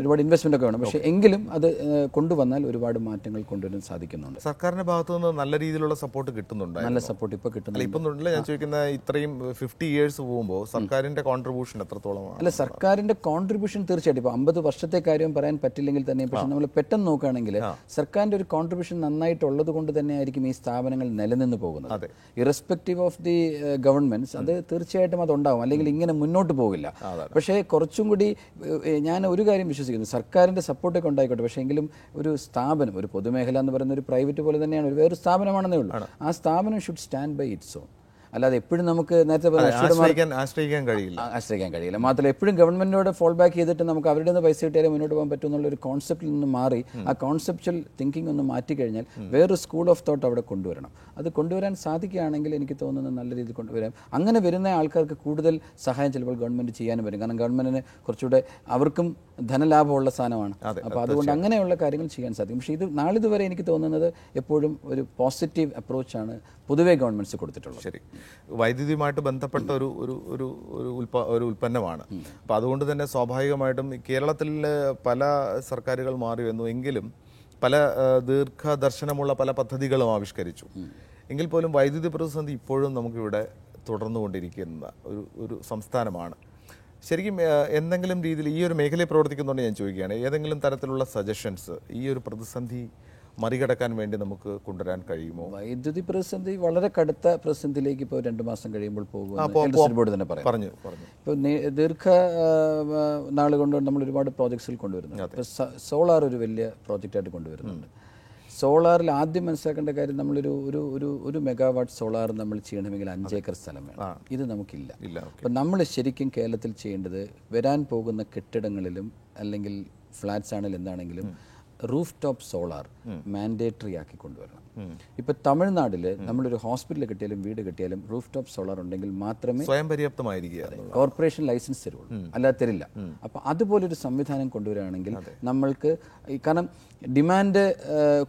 ഒരുപാട് ഇൻവെസ്റ്റ്മെന്റ് ഒക്കെ വേണം. പക്ഷേ എങ്കിലും അത് കൊണ്ടുവന്നാൽ ഒരുപാട് മാറ്റങ്ങൾ കൊണ്ടുവരാൻ സാധിക്കുന്നുണ്ട്. സർക്കാരിന്റെ ഭാഗത്തു നിന്ന് നല്ല രീതിയിലുള്ള സപ്പോർട്ട് കിട്ടുന്നുണ്ട്. നല്ല സപ്പോർട്ട് ഇപ്പോൾ കിട്ടുന്നുണ്ട്. ഇപ്പം ഞാൻ ചോദിക്കുന്ന ഇത്രയും 50 ഇയേഴ്സ് പോകുമ്പോൾ സർക്കാരിന്റെ കോൺട്രിബ്യൂഷൻ എത്രത്തോളമാണ്? അല്ല, സർക്കാരിന്റെ കോൺട്രിബ്യൂഷൻ തീർച്ചയായിട്ടും ഇപ്പോൾ 50 വർഷത്തെ കാര്യം പറയാൻ പറ്റില്ലെങ്കിൽ തന്നെ, പക്ഷേ നമ്മൾ പെട്ടെന്ന് നോക്കുകയാണെങ്കിൽ സർക്കാരിന്റെ ഒരു കോൺട്രിബ്യൂഷൻ നന്നായിട്ടുള്ളത് കൊണ്ട് തന്നെ ആയിരിക്കും ഈ സ്ഥാപനങ്ങൾ നിലനിന്ന് പോകുന്നത്. ഇറസ്പെക്റ്റീവ് ഓഫ് ദി ഗവൺമെന്റ്സ് അത് തീർച്ചയായിട്ടും അതുണ്ടാവും, അല്ലെങ്കിൽ ഇങ്ങനെ മുന്നോട്ട് പോകില്ല. പക്ഷേ കുറച്ചും കൂടി ഞാൻ ഒരു കാര്യം വിശ്വസിക്കുന്നു, സർക്കാരിന്റെ സപ്പോർട്ടൊക്കെ ഉണ്ടായിക്കോട്ടെ, പക്ഷേ എങ്കിലും ഒരു സ്ഥാപനം, ഒരു പൊതുമേഖല എന്ന് പറയുന്ന ഒരു പ്രൈവറ്റ് പോലെ തന്നെയാണ്, വേറൊരു സ്ഥാപനമാണെന്നേ ഉള്ളൂ. ആ സ്ഥാപനം should stand by its own. അല്ലാതെ എപ്പോഴും നമുക്ക് നേരത്തെ ആശ്രയിക്കാൻ കഴിയില്ല. ആശ്രയിക്കാൻ കഴിയില്ല. മാത്രമല്ല എപ്പോഴും ഗവൺമെന്റിനോട് ഫോൾ ബാക്ക് ചെയ്തിട്ട് നമുക്ക് അവരുടെ നിന്ന് പൈസ കിട്ടിയാലേ മുന്നോട്ട് പോകാൻ പറ്റും എന്നുള്ള ഒരു കോൺസെപ്റ്റിൽ നിന്ന് മാറി ആ കോൺസെപ്ച്വൽ തിങ്കിങ് ഒന്ന് മാറ്റിക്കഴിഞ്ഞാൽ വേറൊരു സ്കൂൾ ഓഫ് തോട്ട് അവിടെ കൊണ്ടുവരണം. അത് കൊണ്ടുവരാൻ സാധിക്കുകയാണെങ്കിൽ എനിക്ക് തോന്നുന്നത് നല്ല രീതിയിൽ കൊണ്ടുവരാം. അങ്ങനെ വരുന്ന ആൾക്കാർക്ക് കൂടുതൽ സഹായം ചിലപ്പോൾ ഗവൺമെന്റ് ചെയ്യാനും വരും. കാരണം ഗവൺമെന്റിന് കുറച്ചുകൂടെ അവർക്കും ധനലാഭമുള്ള സാധനമാണ്. അപ്പോൾ അതുകൊണ്ട് അങ്ങനെയുള്ള കാര്യങ്ങൾ ചെയ്യാൻ സാധിക്കും. പക്ഷേ നാളിതുവരെ എനിക്ക് തോന്നുന്നത് എപ്പോഴും ഒരു പോസിറ്റീവ് അപ്രോച്ചാണ് പൊതുവേ ഗവൺമെന്റ്സ് കൊടുത്തിട്ടുള്ളത്. ശരി, വൈദ്യുതിയുമായിട്ട് ബന്ധപ്പെട്ട ഒരു ഉൽപ്പന്നമാണ്. അപ്പം അതുകൊണ്ട് തന്നെ സ്വാഭാവികമായിട്ടും കേരളത്തിൽ പല സർക്കാരുകൾ മാറി വന്നു എങ്കിലും പല ദീർഘദർശനമുള്ള പല പദ്ധതികളും ആവിഷ്കരിച്ചു. എങ്കിൽ പോലും വൈദ്യുതി പ്രതിസന്ധി ഇപ്പോഴും നമുക്കിവിടെ തുടർന്നുകൊണ്ടിരിക്കുന്ന ഒരു സംസ്ഥാനമാണ്. ശരിക്കും എന്തെങ്കിലും രീതിയിൽ ഈ ഒരു മേഖലയിൽ പ്രവർത്തിക്കുന്നുണ്ട് ഞാൻ ചോദിക്കുകയാണ്, ഏതെങ്കിലും തരത്തിലുള്ള സജഷൻസ് ഈ ഒരു പ്രതിസന്ധി മറികടക്കാൻ വേണ്ടി നമുക്ക് കൊണ്ടുവരാൻ കഴിയുമോ? വൈദ്യുതി പ്രതിസന്ധി വളരെ കടുത്ത പ്രതിസന്ധിയിലേക്ക് ഇപ്പോൾ 2 മാസം കഴിയുമ്പോൾ പോകും ബോർഡ് തന്നെ പറഞ്ഞു. ഇപ്പോൾ ദീർഘ നാൾ കൊണ്ട് നമ്മൾ ഒരുപാട് പ്രോജക്ട്സുകൾ കൊണ്ടുവരുന്നുണ്ട്. ഇപ്പോൾ സോളാർ ഒരു വലിയ പ്രോജക്റ്റായിട്ട് കൊണ്ടുവരുന്നുണ്ട്. സോളാറിൽ ആദ്യം മനസ്സിലാക്കേണ്ട കാര്യം നമ്മളൊരു ഒരു ഒരു ഒരു മെഗാവാട്ട് സോളാർ നമ്മൾ ചെയ്യണമെങ്കിൽ 5 ഏക്കർ സ്ഥലം വേണം. ഇത് നമുക്കില്ല. അപ്പം നമ്മൾ ശരിക്കും കേരളത്തിൽ ചെയ്യേണ്ടത് വരാൻ പോകുന്ന കെട്ടിടങ്ങളിലും അല്ലെങ്കിൽ ഫ്ലാറ്റ്സ് ആണെങ്കിലും എന്താണെങ്കിലും റൂഫ് ടോപ്പ് സോളാർ മാൻഡേറ്ററി ആക്കി കൊണ്ടുവരണം. ഇപ്പൊ തമിഴ്നാട്ടിൽ നമ്മളൊരു ഹോസ്പിറ്റൽ കിട്ടിയാലും വീട് കിട്ടിയാലും റൂഫ് ടോപ്പ് സോളാർ ഉണ്ടെങ്കിൽ മാത്രമേ സ്വയം പര്യാപ്തമായിരിക്കുക കോർപ്പറേഷൻ ലൈസൻസ് തരുള്ളൂ, അല്ലാതെ തരില്ല. അപ്പൊ അതുപോലൊരു സംവിധാനം കൊണ്ടുവരികയാണെങ്കിൽ നമ്മൾക്ക് കാരണം ഡിമാൻഡ്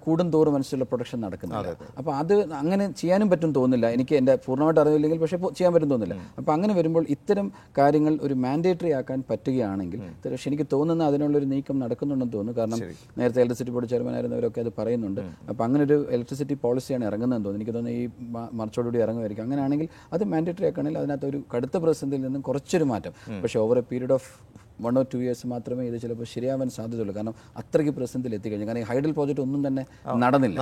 കൂടുന്തോറും മനസ്സിലുള്ള പ്രൊഡക്ഷൻ നടക്കുന്നില്ല. അപ്പോൾ അത് അങ്ങനെ ചെയ്യാനും പറ്റും തോന്നുന്നില്ല. എനിക്ക് എൻ്റെ പൂർണ്ണമായിട്ട് അറിവില്ലെങ്കിൽ പക്ഷേ ചെയ്യാൻ പറ്റും തോന്നുന്നില്ല. അപ്പോൾ അങ്ങനെ വരുമ്പോൾ ഇത്തരം കാര്യങ്ങൾ ഒരു മാൻഡേറ്ററി ആക്കാൻ പറ്റുകയാണെങ്കിൽ പക്ഷേ എനിക്ക് തോന്നുന്ന അതിനുള്ളൊരു നീക്കം നടക്കുന്നുണ്ടെന്ന് തോന്നുന്നു. കാരണം നേരത്തെ ഇലക്ട്രിസിറ്റി ബോർഡ് ചെയർമാനായിരുന്നവരൊക്കെ അത് പറയുന്നുണ്ട്. അപ്പോൾ അങ്ങനെ ഒരു ഇലക്ട്രിസിറ്റി പോളിസിയാണ് ഇറങ്ങുന്നതെന്ന് തോന്നുന്നു. എനിക്ക് തോന്നുന്നു ഈ മാർച്ചോടുകൂടി ഇറങ്ങുമായിരിക്കും. അങ്ങനെയാണെങ്കിൽ അത് മാൻഡേറ്ററി ആക്കുകയാണെങ്കിൽ അതിനകത്ത് ഒരു കടുത്ത പ്രതിസന്ധിയിൽ നിന്നും കുറച്ചൊരു മാറ്റം. പക്ഷേ over A period of 1 or 2 years മാത്രമേ ഇത് ചിലപ്പോൾ ശരിയാവാൻ സാധ്യതയുള്ളൂ. കാരണം അത്രയ്ക്ക് പ്രതിസന്ധിയിൽ എത്തിക്കഴിഞ്ഞു. കാരണം ഈ ഹൈഡൽ പ്രോജക്റ്റ് ഒന്നും തന്നെ നടന്നില്ല.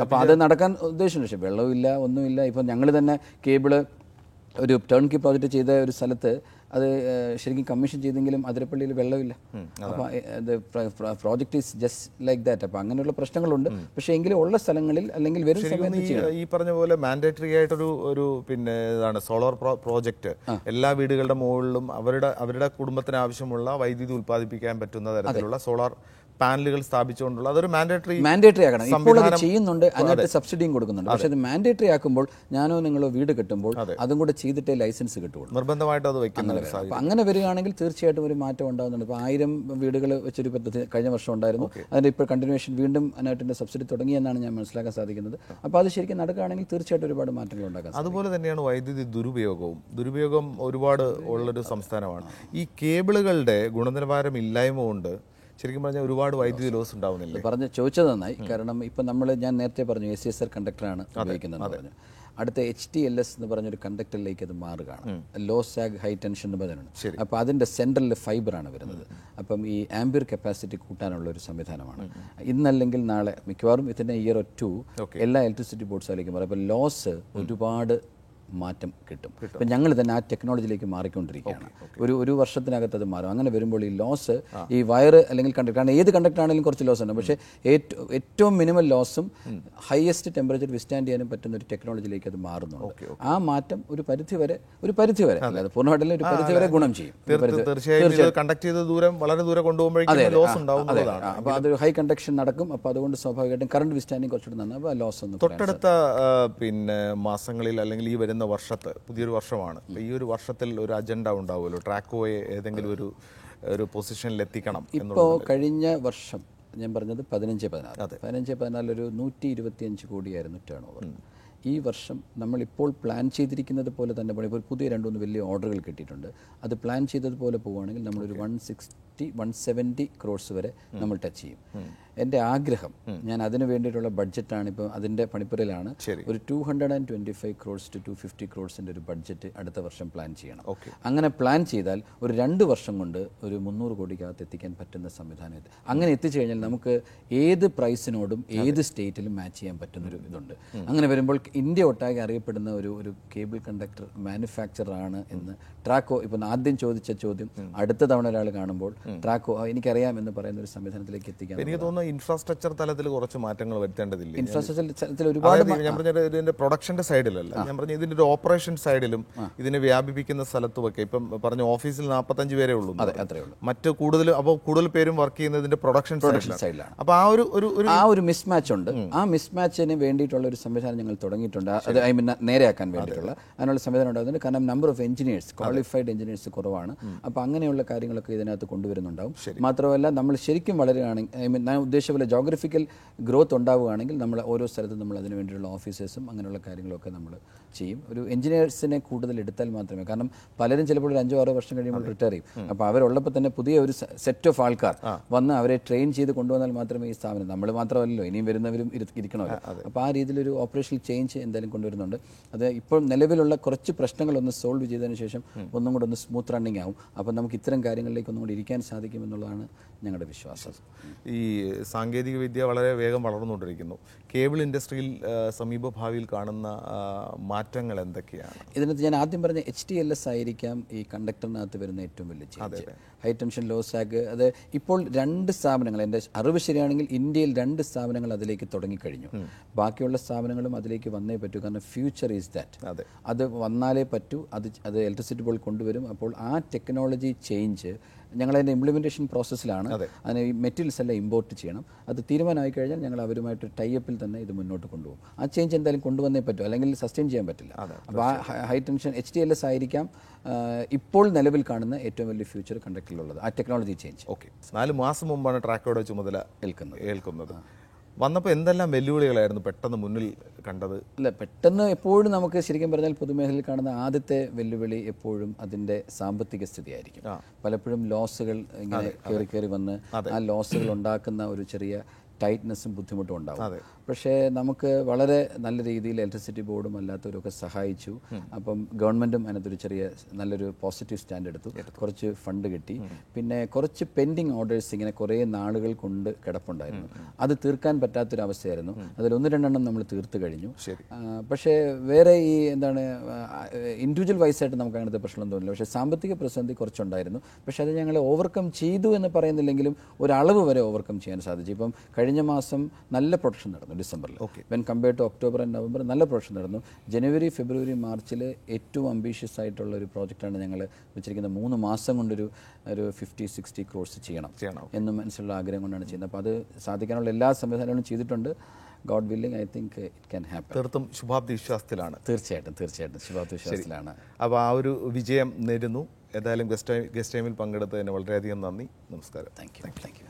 അപ്പോൾ അത് നടക്കാൻ ഉദ്ദേശിച്ചില്ല. പക്ഷേ വെള്ളമില്ല, ഒന്നുമില്ല. ഇപ്പം ഞങ്ങൾ തന്നെ കേബിള് ഒരു ടേൺ കീ പ്രോജക്റ്റ് ചെയ്ത ഒരു സ്ഥലത്ത് അത് ശരിക്കും കമ്മീഷൻ ചെയ്തെങ്കിലും അതിരപ്പള്ളിയിൽ വെള്ളമില്ല. അപ്പോൾ project is just like that. അപ്പോൾ അങ്ങനെയുള്ള പ്രശ്നങ്ങളുണ്ട്. പക്ഷേ എങ്കിലും ഉള്ള സ്ഥലങ്ങളിൽ അല്ലെങ്കിൽ വരും സമയത്ത് ഈ പറഞ്ഞ പോലെ മാൻഡേറ്ററി ആയിട്ടൊരു പിന്നെ ഇതാണ് സോളാർ പ്രോജക്റ്റ് എല്ലാ വീടുകളുടെ മുകളിലും അവരുടെ കുടുംബത്തിന് ആവശ്യമുള്ള വൈദ്യുതി ഉൽപ്പാദിപ്പിക്കാൻ പറ്റുന്ന തരത്തിലുള്ള സോളാർ പാനലുകൾ സ്ഥാപിച്ചുകൊണ്ടുള്ള അതൊരു മാൻഡേറ്ററി ആക്കണം. ഇപ്പോൾ അത് ചെയ്യുന്നുണ്ട്, അതിനകത്ത് സബ്സിഡിയും കൊടുക്കുന്നുണ്ട്. പക്ഷേ അത് മാൻഡേറ്ററി ആക്കുമ്പോൾ ഞാനോ നിങ്ങളോ വീട് കിട്ടുമ്പോൾ അതും കൂടെ ചെയ്തിട്ടേ ലൈസൻസ് കിട്ടുള്ളൂ. നിർബന്ധമായിട്ട് അത് വെക്കുന്നത്. അപ്പോൾ അങ്ങനെ വരികയാണെങ്കിൽ തീർച്ചയായിട്ടും ഒരു മാറ്റം ഉണ്ടാകുന്നുണ്ട്. ഇപ്പോൾ 1000 വീടുകൾ വെച്ചൊരു പദ്ധതി കഴിഞ്ഞ വർഷം ഉണ്ടായിരുന്നു. അതിൻ്റെ ഇപ്പോൾ കണ്ടിന്യൂവേഷൻ വീണ്ടും അതിനായിട്ട് സബ്സിഡി തുടങ്ങിയെന്നാണ് ഞാൻ മനസ്സിലാക്കാൻ സാധിക്കുന്നത്. അപ്പോൾ അത് ശരിക്കും നടക്കുകയാണെങ്കിൽ തീർച്ചയായിട്ടും ഒരുപാട് മാറ്റങ്ങൾ ഉണ്ടാക്കാം. അതുപോലെ തന്നെയാണ് വൈദ്യുതി ദുരുപയോഗം ഒരുപാട് ഉള്ളൊരു സംസ്ഥാനമാണ്. ഈ കേബിളുകളുടെ ഗുണനിലവാരം ഇല്ലായ്മ കൊണ്ട് ശരിക്കും പറഞ്ഞാൽ ഒരുപാട് വൈദ്യുതി ലോസ് ഉണ്ടാവുന്നില്ല. ചോദിച്ചത് നന്നായി. കാരണം ഇപ്പം ഞാൻ നേരത്തെ പറഞ്ഞു ACSR കണ്ടക്ടറാണ് ഉപയോഗിക്കുന്നതെന്ന് പറഞ്ഞു. അടുത്ത HTLS എന്ന് പറഞ്ഞൊരു കണ്ടക്ടറിലേക്ക് അത് മാറുകയാണ്. ലോ സാഗ് ഹൈ ടെൻഷൻ എന്ന് പറയുന്നത്. അപ്പോൾ അതിൻ്റെ സെൻട്രലിൽ ഫൈബറാണ് വരുന്നത്. അപ്പം ഈ ആംബിയർ കപ്പാസിറ്റി കൂട്ടാനുള്ള ഒരു സംവിധാനമാണ്. ഇന്നല്ലെങ്കിൽ നാളെ മിക്കവാറും ഇതിൻ്റെ 1 or 2 എല്ലാ ഇലക്ട്രിസിറ്റി ബോർഡ്സിലേക്കും മാറും. അപ്പോൾ ലോസ് ഒരുപാട് മാറ്റം കിട്ടും. ഇപ്പം ഞങ്ങൾ തന്നെ ആ ടെക്നോളജിയിലേക്ക് മാറിക്കൊണ്ടിരിക്കുകയാണ്. ഒരു വർഷത്തിനകത്ത് അത് മാറും. അങ്ങനെ വരുമ്പോൾ ഈ ലോസ് ഈ വയർ അല്ലെങ്കിൽ കണ്ടക്ടർ, കാരണം ഏത് കണ്ടക്ടർ ആണെങ്കിലും കുറച്ച് ലോസ് ഉണ്ട്. പക്ഷേ ഏറ്റവും മിനിമം ലോസും ഹയസ്റ്റ് ടെമ്പറേച്ചർ വിസ്റ്റാൻഡ് ചെയ്യാനും പറ്റുന്ന ഒരു ടെക്നോളജിയിലേക്ക് അത് മാറുന്നുണ്ട്. ആ മാറ്റം ഒരു പരിധി വരെ അല്ലാതെ പൂർണ്ണമായിട്ടല്ല ഒരു പരിധി വരെ ഗുണം ചെയ്യും. തീർച്ചയായും കണ്ടക്ട് ചെയ്ത ദൂരം വളരെ ദൂരം കൊണ്ടുപോകുമ്പോഴേക്കും ലോസ് ഉണ്ടാവും. അപ്പോൾ അത് ഹൈ കണ്ടക്ഷൻ നടക്കും. അപ്പോൾ അതുകൊണ്ട് സ്വാഭാവികമായിട്ടും കറണ്ട് വിസ്റ്റാൻഡിങ് കുറച്ചുകൂടി നന്നാവും. അപ്പോൾ ലോസ് ഒന്നും തൊട്ടടുത്ത പിന്നെ മാസങ്ങളിൽ അല്ലെങ്കിൽ ഈ വരുന്ന വർഷത്ത് പുതിയൊരു വർഷമാണ്. ഈ ഒരു വർഷത്തിൽ ഒരു അജണ്ട ഉണ്ടാവുമല്ലോ, ട്രാക്കോയെ ഏതെങ്കിലും ഒരു പൊസിഷനിൽ എത്തിക്കണം. ഇപ്പോൾ കഴിഞ്ഞ വർഷം ഞാൻ പറഞ്ഞത് 15-14 ഒരു 125 കോടിയായിരുന്നു ടേൺ ഓവർ. ഈ വർഷം നമ്മളിപ്പോൾ പ്ലാൻ ചെയ്തിരിക്കുന്നത് പോലെ തന്നെ ഇപ്പോൾ പുതിയ 2-3 വലിയ ഓർഡറുകൾ കിട്ടിയിട്ടുണ്ട്. അത് പ്ലാൻ ചെയ്തതുപോലെ പോവുകയാണെങ്കിൽ നമ്മളൊരു 160-170 crores വരെ നമ്മൾ ടച്ച് ചെയ്യും. എൻ്റെ ആഗ്രഹം, ഞാൻ അതിന് വേണ്ടിയിട്ടുള്ള ബഡ്ജറ്റാണ് ഇപ്പോൾ അതിൻ്റെ പണിപ്പുരയിലാണ്. ഒരു 225 crores to 250 crores ഒരു ബഡ്ജറ്റ് അടുത്ത വർഷം പ്ലാൻ ചെയ്യണം. അങ്ങനെ പ്ലാൻ ചെയ്താൽ ഒരു 2 വർഷം കൊണ്ട് ഒരു 300 കോടിക്കകത്ത് എത്തിക്കാൻ പറ്റുന്ന സംവിധാനം. അങ്ങനെ എത്തിച്ചു കഴിഞ്ഞാൽ നമുക്ക് ഏത് പ്രൈസിനോടും ഏത് സ്റ്റേറ്റിലും മാച്ച് ചെയ്യാൻ പറ്റുന്നൊരു ഇതുണ്ട്. അങ്ങനെ വരുമ്പോൾ ഇന്ത്യ ഒട്ടാകെ അറിയപ്പെടുന്ന ഒരു കേബിൾ കണ്ടക്ടർ മാനുഫാക്ചറാണ് എന്ന് ട്രാക്കോ ഇപ്പം ആദ്യം ചോദിച്ച ചോദ്യം അടുത്ത തവണ ഒരാൾ കാണുമ്പോൾ ട്രാക്കോ എനിക്കറിയാം എന്ന് പറയുന്ന ഒരു സംവിധാനത്തിലേക്ക് എത്തിക്കാൻ എനിക്ക് തോന്നുന്നു തോന്നുന്നു ഇൻഫ്രാസ്ട്രക്ചർ തലത്തിൽ കുറച്ച് മാറ്റങ്ങൾ വരുത്തേണ്ടതില്ല. ഇൻഫ്രാസ്ട്രക്ചർ തലത്തിൽ ഒരുപാട് ഞാൻ പറഞ്ഞ ഇതിന്റെ പ്രൊഡക്ഷന്റെ സൈഡിലല്ല, ഞാൻ പറഞ്ഞ ഇതിന്റെ ഒരു ഓപ്പറേഷൻ സൈഡിലും ഇതിനെ വ്യാപിപ്പിക്കുന്ന സ്ഥലത്തുമൊക്കെ. ഇപ്പം പറഞ്ഞ ഓഫീസിൽ 45 പേരേ ഉള്ളൂ, അത്രേ ഉള്ളൂ. മറ്റ് കൂടുതൽ പേരും വർക്ക് ചെയ്യുന്നതിന്റെ പ്രൊഡക്ഷൻ സൈഡിലാണ്. അപ്പൊ ആ ഒരു മിസ്മാച്ച് ഉണ്ട്. ആ മിസ്മാച്ചിന് വേണ്ടിയിട്ടുള്ള ഒരു സംവിധാനം ഞങ്ങൾ തുടങ്ങിയിട്ടുണ്ട്. അത് ഐ മീൻ നേരെയാക്കാൻ വേണ്ടിയിട്ടുള്ള അതിനുള്ള സംവിധാനം ഉണ്ടാകുന്നുണ്ട്. കാരണം number of engineers, qualified engineers കുറവാണ്. അപ്പോൾ അങ്ങനെയുള്ള കാര്യങ്ങളൊക്കെ ഇതിനകത്ത് കൊണ്ടുവരുന്നുണ്ടാവും. മാത്രമല്ല നമ്മൾ ശരിക്കും വളരുകയാണെങ്കിൽ, ഐ മീൻ ഞാൻ ഉദ്ദേശിച്ച പോലെ ജോഗ്രഫിക്കൽ ഗ്രോത്ത് ഉണ്ടാവുകയാണെങ്കിൽ നമ്മൾ ഓരോ സ്ഥലത്തും നമ്മൾ അതിന് വേണ്ടിയുള്ള ഓഫീസേഴ്സും അങ്ങനെയുള്ള കാര്യങ്ങളൊക്കെ നമ്മൾ ചെയ്യും. ഒരു എഞ്ചിനീയേഴ്സിനെ കൂടുതൽ എടുത്താൽ മാത്രമേ, കാരണം പലരും ചിലപ്പോൾ ഒരു 5-6 വർഷം കഴിയുമ്പോൾ റിട്ടയർ ചെയ്യും. അപ്പോൾ അവരുള്ളപ്പോൾ തന്നെ പുതിയ ഒരു സെറ്റ് ഓഫ് ആൾക്കാർ വന്ന് അവരെ ട്രെയിൻ ചെയ്ത് കൊണ്ടുവന്നാൽ മാത്രമേ ഈ സ്ഥാപനം, നമ്മൾ മാത്രമല്ലല്ലോ ഇനിയും വരുന്നവരും ഇരിക്കണമല്ലോ. അപ്പോൾ ആ രീതിയിലൊരു ഓപ്പറേഷണൽ ചേഞ്ച് എന്തായാലും കൊണ്ടുവരുന്നുണ്ട്. അത് ഇപ്പോൾ നിലവിലുള്ള കുറച്ച് പ്രശ്നങ്ങളൊന്ന് സോൾവ് ചെയ്തതിന് ശേഷം ഒന്നും കൂടെ ഒന്ന് സ്മൂത്ത് റണ്ണിങ് ആവും. അപ്പോൾ നമുക്ക് ഇത്തരം കാര്യങ്ങളിലേക്ക് ഒന്നും കൂടി ഇരിക്കാൻ സാധിക്കുമെന്നുള്ളതാണ് ഞങ്ങളുടെ വിശ്വാസം. ഈ സാങ്കേതിക വിദ്യ വളരെ വേഗം വളർന്നുകൊണ്ടിരിക്കുന്നു. കേബിൾ ഇൻഡസ്ട്രിയിൽ സമീപഭാവിയിൽ കാണുന്ന മാറ്റങ്ങൾ എന്തൊക്കെയാണ്? ഇതിനകത്ത് ഞാൻ ആദ്യം പറഞ്ഞ HTLS ആയിരിക്കാം ഈ കണ്ടക്ടറിനകത്ത് വരുന്ന ഏറ്റവും വലിയ change. High tension low sag. അത് ഇപ്പോൾ 2 സ്ഥാപനങ്ങൾ, എൻ്റെ അറിവ് ശരിയാണെങ്കിൽ ഇന്ത്യയിൽ 2 സ്ഥാപനങ്ങൾ അതിലേക്ക് തുടങ്ങിക്കഴിഞ്ഞു. ബാക്കിയുള്ള സ്ഥാപനങ്ങളും അതിലേക്ക് വന്നേ പറ്റൂ. കാരണം ഫ്യൂച്ചർ ഈസ് ദാറ്റ്. അത് വന്നാലേ പറ്റൂ. അത് ഇലക്ട്രിസിറ്റി ബോർഡ് കൊണ്ടുവരും. അപ്പോൾ ആ ടെക്നോളജി ചേഞ്ച് ഞങ്ങളതിൻ്റെ ഇംപ്ലിമെൻറ്റേഷൻ പ്രോസസ്സിലാണ്. അതിന് ഈ മെറ്റീരിയൽസ് എല്ലാം ഇമ്പോർട്ട് ചെയ്യണം. അത് തീരുമാനമായി കഴിഞ്ഞാൽ ഞങ്ങൾ അവരുമായിട്ട് ടൈപ്പിൽ തന്നെ ഇത് മുന്നോട്ട് കൊണ്ടുപോകും. ആ ചേഞ്ച് എന്തായാലും കൊണ്ടുവന്നേ പറ്റൂ, അല്ലെങ്കിൽ സസ്റ്റെയിൻ ചെയ്യാൻ പറ്റില്ല. അപ്പോൾ ആ ഹൈ ടെൻഷൻ HTLS ആയിരിക്കാം ഇപ്പോൾ നിലവിൽ കാണുന്ന ഏറ്റവും വലിയ ഫ്യൂച്ചർ കണ്ടക്ടറിലുള്ളത്, ആ ടെക്നോളജി ചേഞ്ച്. ഓക്കെ, 4 മാസം മുമ്പാണ് ട്രാക്കോയുടെ ചുമതല ഏൽക്കുന്നത്. വന്നപ്പോൾ എന്തെല്ലാം വെല്ലുവിളികളായിരുന്നു പെട്ടെന്ന് മുന്നിൽ കണ്ടത്? അല്ല, പെട്ടെന്ന് എപ്പോഴും നമുക്ക് ശരിക്കും പറഞ്ഞാൽ പൊതുമേഖലയിൽ കാണുന്ന ആദ്യത്തെ വെല്ലുവിളി എപ്പോഴും അതിൻ്റെ സാമ്പത്തിക സ്ഥിതിയായിരിക്കും. പലപ്പോഴും ലോസുകൾ ഇങ്ങനെ കയറി വന്ന് ആ ലോസുകൾ ഉണ്ടാക്കുന്ന ഒരു ചെറിയ ടൈറ്റ്നെസ്സും ബുദ്ധിമുട്ടും ഉണ്ടാവും. പക്ഷേ നമുക്ക് വളരെ നല്ല രീതിയിൽ ഇലക്ട്രിസിറ്റി ബോർഡും അല്ലാത്തവരൊക്കെ സഹായിച്ചു. അപ്പം ഗവൺമെൻറ്റും അതിനകത്തൊരു ചെറിയ നല്ലൊരു പോസിറ്റീവ് സ്റ്റാൻഡ് എടുത്തു. കുറച്ച് ഫണ്ട് കിട്ടി. പിന്നെ കുറച്ച് പെൻഡിങ് ഓർഡേഴ്സ് ഇങ്ങനെ കുറേ നാളുകൾ കൊണ്ട് കിടപ്പുണ്ടായിരുന്നു. അത് തീർക്കാൻ പറ്റാത്തൊരവസ്ഥയായിരുന്നു. അതിൽ 1-2 നമ്മൾ തീർത്ത് കഴിഞ്ഞു. പക്ഷേ വേറെ ഈ എന്താണ് ഇൻഡിവിജ്വൽ വൈസായിട്ട് നമുക്ക് അങ്ങനത്തെ പ്രശ്നം തോന്നില്ല. പക്ഷേ സാമ്പത്തിക പ്രതിസന്ധി കുറച്ചുണ്ടായിരുന്നു. പക്ഷേ അത് ഞങ്ങൾ ഓവർകം ചെയ്തു എന്ന് പറയുന്നില്ലെങ്കിലും ഒരളവ് വരെ ഓവർകം ചെയ്യാൻ സാധിച്ചു. ഇപ്പം കഴിഞ്ഞ മാസം നല്ല പ്രൊഡക്ഷൻ നടന്നു ഡിസംബറിൽ. When compared to October and November നല്ല പ്രൊഡക്ഷൻ നടന്നു. ജനുവരി, ഫെബ്രുവരി, മാർച്ചിൽ ഏറ്റവും അംബീഷ്യസ് ആയിട്ടുള്ള ഒരു പ്രോജക്റ്റാണ് ഞങ്ങൾ വെച്ചിരിക്കുന്നത്. 3 മാസം കൊണ്ടൊരു 50-60 crores ചെയ്യണം എന്ന് മനസ്സിലുള്ള ആഗ്രഹം കൊണ്ടാണ് ചെയ്യുന്നത്. അപ്പോൾ അത് സാധിക്കാനുള്ള എല്ലാ സംവിധാനങ്ങളും ചെയ്തിട്ടുണ്ട്. God willing, I think it can happen. തീർത്തും ശുഭാപ്തി വിശ്വാസത്തിലാണ്. തീർച്ചയായിട്ടും ശുഭാപ്തി വിശ്വാസത്തിലാണ്. അപ്പോൾ ആ ഒരു വിജയം നേരുന്നു. ഏതായാലും ഗസ്റ്റ് ടൈമിൽ പങ്കെടുത്തതിന് വളരെയധികം നന്ദി. നമസ്കാരം. Thank you.